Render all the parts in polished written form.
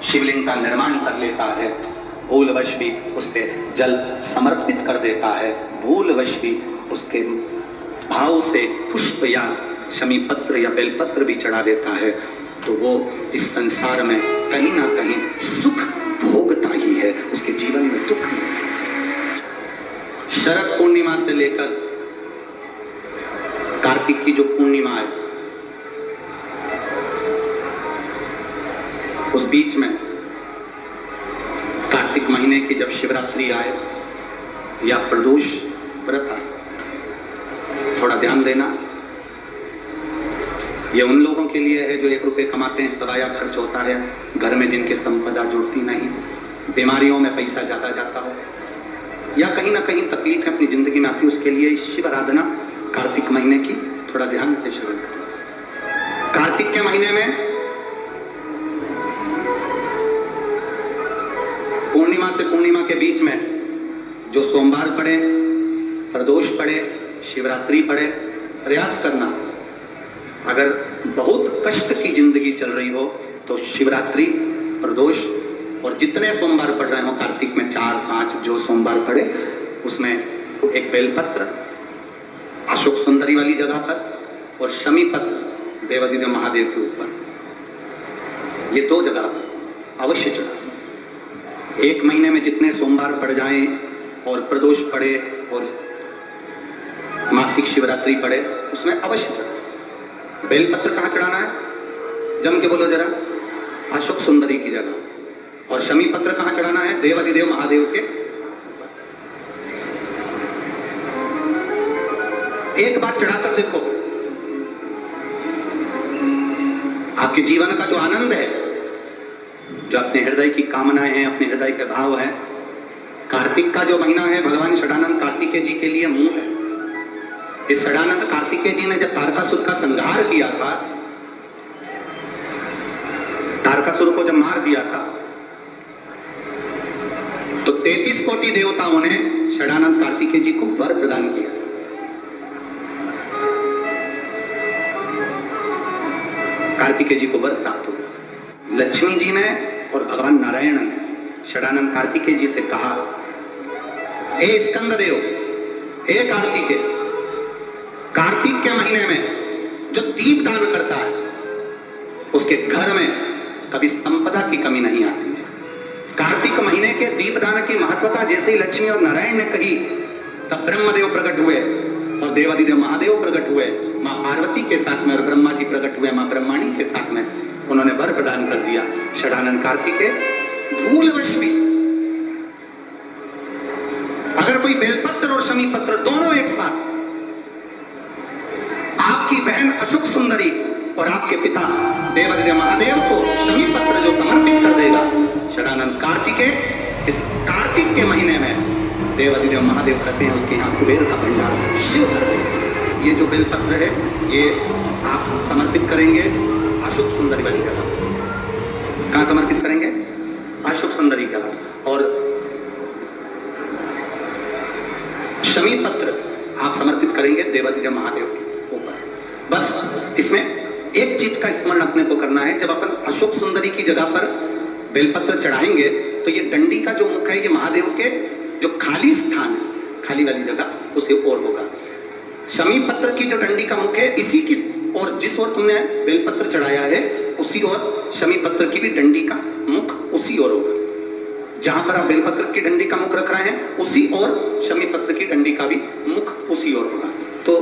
शिवलिंग का निर्माण कर लेता है, भूलवश भी उस पे जल समर्पित कर देता है, भूलवश भी उसके भाव से पुष्प या शमी पत्र या बेलपत्र भी चढ़ा देता है, तो वो इस संसार में कहीं ना कहीं सुख भोगता ही है, उसके जीवन में दुख नहीं। शरद पूर्णिमा से लेकर कार्तिक की जो पूर्णिमा है, उस बीच में कार्तिक महीने की जब शिवरात्रि आए या प्रदोष व्रत आए, थोड़ा ध्यान देना। ये उन लोगों के लिए है जो 1 रुपए कमाते हैं, सवाया खर्च होता है, घर में जिनके संपदा जुड़ती नहीं, बीमारियों में पैसा ज्यादा जाता हो, या कहीं ना कहीं तकलीफ अपनी जिंदगी में आती है, उसके लिए शिव आराधना कार्तिक महीने की थोड़ा ध्यान से श्रवण करें। कार्तिक के महीने में पूर्णिमा से पूर्णिमा के बीच में जो सोमवार पड़े, प्रदोष पड़े, शिवरात्रि पड़े, प्रयास करना। अगर बहुत कष्ट की जिंदगी चल रही हो तो शिवरात्रि, प्रदोष और जितने सोमवार पड़ रहे हो कार्तिक में 4-5 जो सोमवार पड़े, उसमें एक बेलपत्र अशोक सुंदरी वाली जगह पर और शमी पत्र देवादिदेव महादेव के ऊपर, ये 2 जगह पर अवश्य चढ़ा। 1 महीने में जितने सोमवार पड़ जाएं और प्रदोष पड़े और मासिक शिवरात्रि पड़े, उसमें अवश्य चढ़ा। बेलपत्र कहाँ चढ़ाना है? जम के बोलो जरा। अशोक सुंदरी की जगह। और शमी पत्र कहाँ चढ़ाना है? देवादिदेव महादेव के। एक बात चढ़ाकर देखो, आपके जीवन का जो आनंद है, जो अपने हृदय की कामनाएं हैं, अपने हृदय के भाव हैं, कार्तिक का जो महीना है भगवान षडानंद कार्तिकेय जी के लिए मूल है। इस षडानंद कार्तिकेय जी ने जब तारकासुर का संहार किया था, तारकासुर को जब मार दिया था, तो 33 कोटि देवताओं ने षडानंद कार्तिकेय जी को वर प्रदान किया। कार्तिकेय जी को वर प्राप्त हुआ। लक्ष्मी जी ने और भगवान नारायण ने षडानंद कार्तिकेय जी से कहा, हे स्कंद देव, हे कार्तिकेय, कार्तिक के महीने में जो दीप दान करता है उसके घर में कभी संपदा की कमी नहीं आती है। कार्तिक महीने के दीप दान की महत्वता जैसे ही लक्ष्मी और नारायण ने कही, तब ब्रह्मदेव प्रकट हुए और देवादिदेव महादेव प्रकट हुए, मां पार्वती के साथ में, और ब्रह्मा जी प्रकट हुए मां ब्रह्माणी के साथ में। उन्होंने वर प्रदान कर दिया। षडानंद कार्तिकेय भूलवश भी अगर कोई बेलपत्र और शमी पत्र दोनों एक साथ आपकी बहन अशोक सुंदरी और आपके पिता देवादिदेव महादेव को शमी पत्र जो समर्पित कर देगा, षडानंद कार्तिकेय इस कार्तिक के महीने में देवादिदेव महादेव कहते हैं उसके यहाँ कुबेर का भंडार शिव कर देगा। ये जो बेलपत्र है ये आप समर्पित करेंगे अशोक सुंदरी वाली जगह। कहाँ समर्पित करेंगे? अशोक सुंदरी जगह। और शमी पत्र आप समर्पित करेंगे देवादिदेव महादेव के ऊपर। बस इसमें एक चीज का स्मरण अपने को करना है, जब अपन अशोक सुंदरी की जगह पर बेलपत्र चढ़ाएंगे तो ये डंडी का जो मुख है ये महादेव के जो खाली स्थान है, खाली वाली जगह उसे ओर होगा। शमी पत्र की जो डंडी का मुख है इसी की और जिस ओर तुमने बेलपत्र चढ़ाया है उसी ओर शमी पत्र की भी डंडी का मुख उसी ओर होगा। जहां पर आप बेलपत्र की डंडी का मुख रख रहे हैं उसी ओर शमी पत्र की डंडी का भी मुख उसी ओर होगा। तो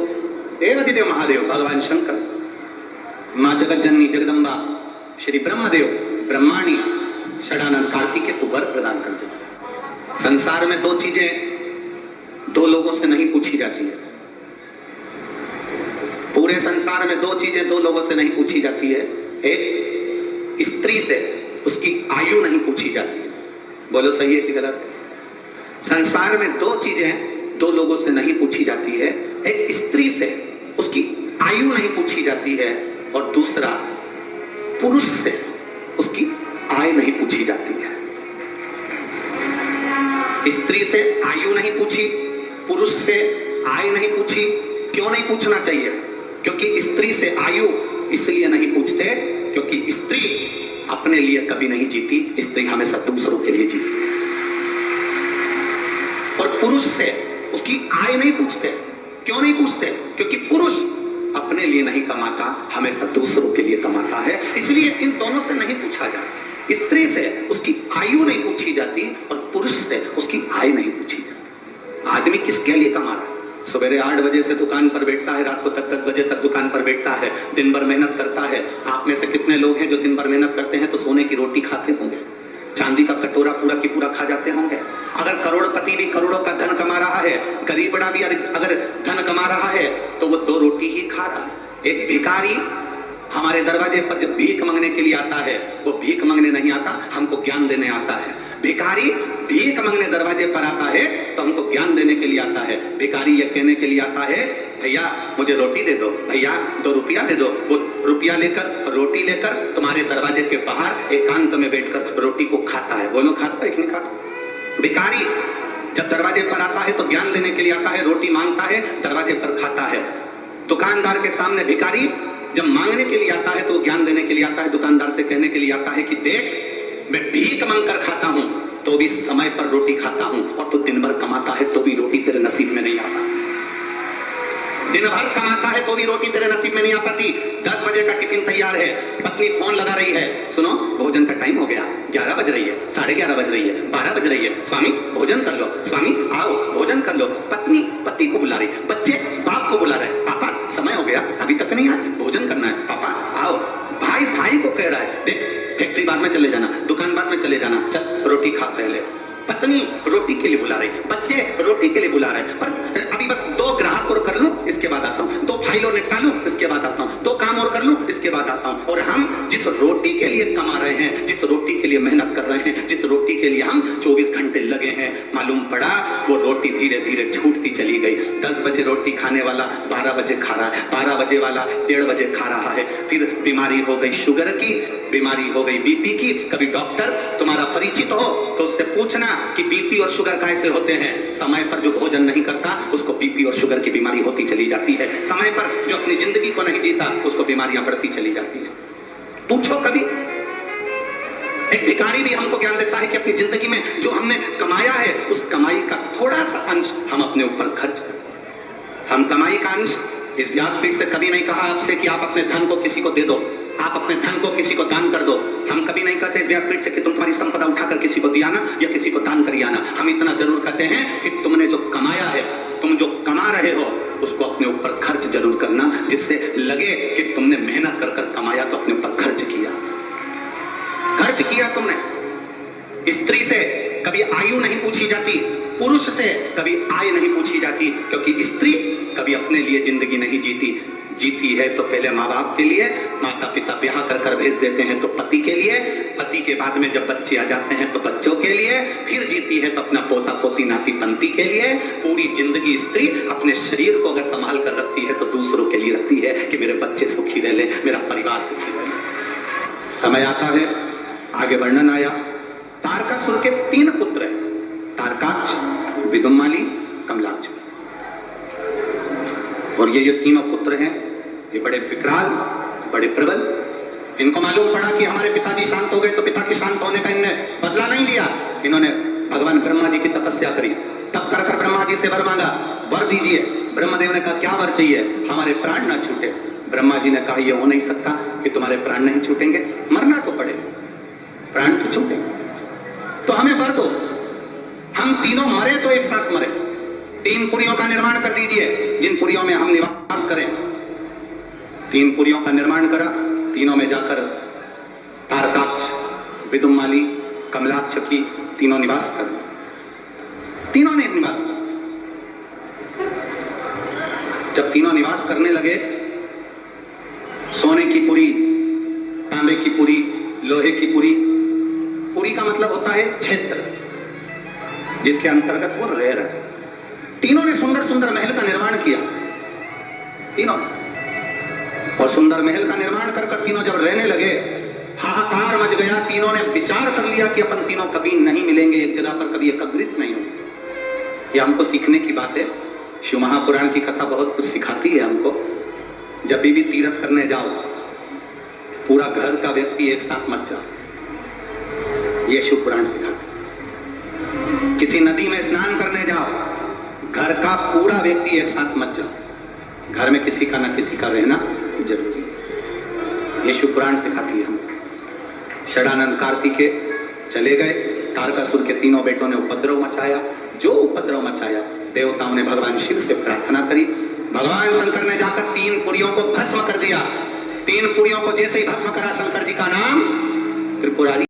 देवादिदेव महादेव भगवान शंकर, मां जगत जननी जगदम्बा श्री ब्रह्मदेव ब्रह्माणी षडानंद कार्तिकेय को वर प्रदान कर देते। संसार में 2 चीजें 2 लोगों से नहीं पूछी जाती है। पूरे संसार में 2 चीजें 2 लोगों से नहीं पूछी जाती है। एक, स्त्री से उसकी आयु नहीं पूछी जाती है। बोलो सही है कि गलत है? संसार में 2 चीजें 2 लोगों से नहीं पूछी जाती है। एक, स्त्री से उसकी आयु नहीं पूछी जाती है, और दूसरा, पुरुष से उसकी आय नहीं पूछी जाती है। स्त्री से आयु नहीं पूछी, पुरुष से आय नहीं पूछी। क्यों नहीं पूछना चाहिए? क्योंकि स्त्री से आयु इसलिए नहीं पूछते क्योंकि स्त्री अपने लिए कभी नहीं जीती, स्त्री हमेशा दूसरों के लिए जीती है। और पुरुष से उसकी आय नहीं पूछते। क्यों नहीं पूछते? क्योंकि पुरुष अपने लिए नहीं कमाता, हमेशा दूसरों के लिए कमाता है, इसलिए इन दोनों से नहीं पूछा जाता। स्त्री से उसकी आयु नहीं पूछी जाती और पुरुष से उसकी आय नहीं पूछी जाती। आदमी किसके लिए कमा रहा है? सवेरे 8 बजे से दुकान पर बैठता है, रात को तक 10 बजे तक दुकान पर बैठता है, दिन भर मेहनत करता है। आप में से कितने लोग हैं जो दिन भर मेहनत करते हैं तो सोने की रोटी खाते होंगे, चांदी का कटोरा पूरा की पूरा खा जाते होंगे? अगर करोड़पति भी करोड़ों का धन कमा रहा है, गरीबड़ा भी अगर धन कमा रहा है तो वो 2 रोटी ही खा रहा है। एक भिखारी हमारे दरवाजे पर जब भीख मांगने के लिए आता है, वो भीख मांगने नहीं आता, हमको ज्ञान देने आता है। भिखारी भीख मांगने दरवाजे पर आता है तो हमको ज्ञान देने के लिए आता है। भिखारी ये कहने के लिए आता है, भैया मुझे रोटी दे दो, भैया 2 रुपया दे दो। वो रुपया लेकर, रोटी लेकर तुम्हारे दरवाजे के बाहर एकांत में बैठकर रोटी को खाता है। बोलो खाता है कि नहीं खाता? भिखारी जब दरवाजे पर आता है तो ज्ञान देने के लिए आता है, रोटी मांगता है, दरवाजे पर खाता है। दुकानदार के सामने भिखारी जब मांगने के लिए आता है तो ज्ञान देने के लिए आता है, दुकानदार से कहने के लिए आता है कि देख मैं भीख मांगकर खाता हूं तो भी समय पर रोटी खाता हूं, और तू दिन भर कमाता है तो भी रोटी तेरे नसीब में नहीं आता। दिन भर कमाता है तो भी रोटी तेरे नसीब में नहीं आ पाती। 10 बजे का टिफिन तैयार है, पत्नी फोन लगा रही है, सुनो भोजन का टाइम हो गया, 11 बज रही है, 11:30 बज रही है, 12 बज रही है, स्वामी भोजन कर लो, स्वामी आओ भोजन कर लो। पत्नी पति को बुला रही, बच्चे बाप को बुला रहे, पापा समय हो गया अभी तक नहीं आए, भोजन करना है, पापा आओ। भाई भाई को कह रहा है, देख फैक्ट्री बाद में चले जाना, दुकान बाद में चले जाना, चल रोटी खा पहले। पत्नी रोटी के लिए बुला रही, बच्चे रोटी के लिए बुला रहे, पर अभी बस 2 ग्राहक और कर लूं इसके बाद आता हूं, 2 फाइल और निपटा लूं इसके बाद आता हूं, 2 काम और कर लूं इसके बाद आता हूं। और हम जिस रोटी के लिए कमा रहे हैं, जिस रोटी के लिए मेहनत कर रहे हैं, जिस रोटी के लिए हम 24 घंटे लगे हैं, मालूम पड़ा वो रोटी धीरे धीरे छूटती चली गई। 10 बजे रोटी खाने वाला 12 बजे खा रहा है, 12 बजे वाला 1:30 बजे खा रहा है। फिर बीमारी हो गई शुगर की, बीमारी हो गई बीपी की। कभी डॉक्टर तुम्हारा परिचित हो तो उससे पूछना कि बीपी और शुगर कैसे होते हैं। समय पर जो भोजन नहीं करता उसको बीपी और शुगर की बीमारी होती चली जाती है। समय पर जो अपनी जिंदगी को नहीं जीता उसको बीमारियां बढ़ती चली जाती है। पूछो कभी। एक भिखारी भी हमको ज्ञान देता है कि अपनी जिंदगी में जो हमने कमाया है उस कमाई का थोड़ा सा अंश हम अपने ऊपर खर्च करें। हम कमाई का अंश, इस व्यासपीठ से कभी नहीं कहा आपसे कि आप अपने धन को किसी को दे दो, आप अपने धन को किसी को दान कर दो। हम कभी नहीं कहते इस व्यासपीठ से कि तुम तुम्हारी संपदा उठाकर किसी को दिया ना या किसी को दान करिए ना। हम इतना जरूर कहते हैं कि तुमने जो कमाया है, तुम जो कमा रहे हो उसको अपने ऊपर खर्च जरूर करना, जिससे लगे कि तुमने मेहनत कर कर कमाया तो अपने ऊपर खर्च किया। खर्च किया तुमने। स्त्री से कभी आयु नहीं पूछी जाती, पुरुष से कभी आय नहीं पूछी जाती, क्योंकि स्त्री कभी अपने लिए जिंदगी नहीं जीती। जीती है तो पहले माँ बाप के लिए, माता पिता ब्याह कर कर भेज देते हैं तो पति के लिए, पति के बाद में जब बच्चे आ जाते हैं तो बच्चों के लिए, फिर जीती है तो अपना पोता पोती नाती पंती के लिए। पूरी जिंदगी स्त्री अपने शरीर को अगर संभाल कर रखती है तो दूसरों के लिए रखती है कि मेरे बच्चे सुखी रह ले, मेरा परिवार सुखी रह ले। समय आता है, आगे वर्णन आया, तारकासुर के 3 पुत्र हैं, तारकाक्ष, विदुम्माली, कमलाक्ष। और ये जो तीनों पुत्र हैं ये बड़े विकराल, बड़े प्रबल। इनको मालूम पड़ा कि हमारे पिताजी शांत हो गए तो पिता के शांत होने का इन्होंने बदला नहीं लिया। इन्होंने भगवान ब्रह्मा जी की तपस्या करी, तब कर कर ब्रह्मा जी से वर मांगा, वर दीजिए। ब्रह्मदेव ने कहा क्या वर चाहिए? हमारे प्राण ना छूटे। ब्रह्मा जी ने कहा यह हो नहीं सकता कि तुम्हारे प्राण नहीं छूटेंगे, मरना तो पड़े, प्राण तो छूटे, तो हमें वर दो। हम तीनों मरे तो एक साथ मरे। 3 पुरियों का निर्माण कर दीजिए जिन पुरियों में हम निवास करें। 3 पुरियों का निर्माण करा, तीनों में जाकर तारकाक्ष, विदुम्माली, कमलाक्ष की तीनों निवास कर, तीनों ने निवास कर। जब तीनों निवास करने लगे, सोने की पुरी, तांबे की पुरी, लोहे की पुरी। पुरी का मतलब होता है क्षेत्र जिसके अंतर्गत वो रह रहा है। तीनों ने सुंदर सुंदर महल का निर्माण किया, तीनों। और सुंदर महल का निर्माण कर कर तीनों जब रहने लगे, हाहाकार मच गया। तीनों ने विचार कर लिया कि अपन तीनों कभी नहीं मिलेंगे एक जगह पर, कभी एकत्रित नहीं होंगे। ये हमको सीखने की बात है। शिव महापुराण की कथा बहुत कुछ सिखाती है हमको। जब भी तीर्थ करने जाओ, पूरा घर का व्यक्ति एक साथ मत जाओ। ये शिव पुराण सिखाते। किसी नदी में स्नान करने जाओ, घर का पूरा व्यक्ति एक साथ मत जाओ, घर में किसी का ना किसी का रहना जरूरी है। ये शिव पुराण सिखाती है हम। षडानंद कार्तिकेय चले गए, तारकासुर के तीनों बेटों ने उपद्रव मचाया। जो उपद्रव मचाया, देवताओं ने भगवान शिव से प्रार्थना करी। भगवान शंकर ने जाकर 3 पुरियों को भस्म कर दिया। 3 पुरियों को जैसे ही भस्म करा, शंकर जी का नाम त्रिपुरारी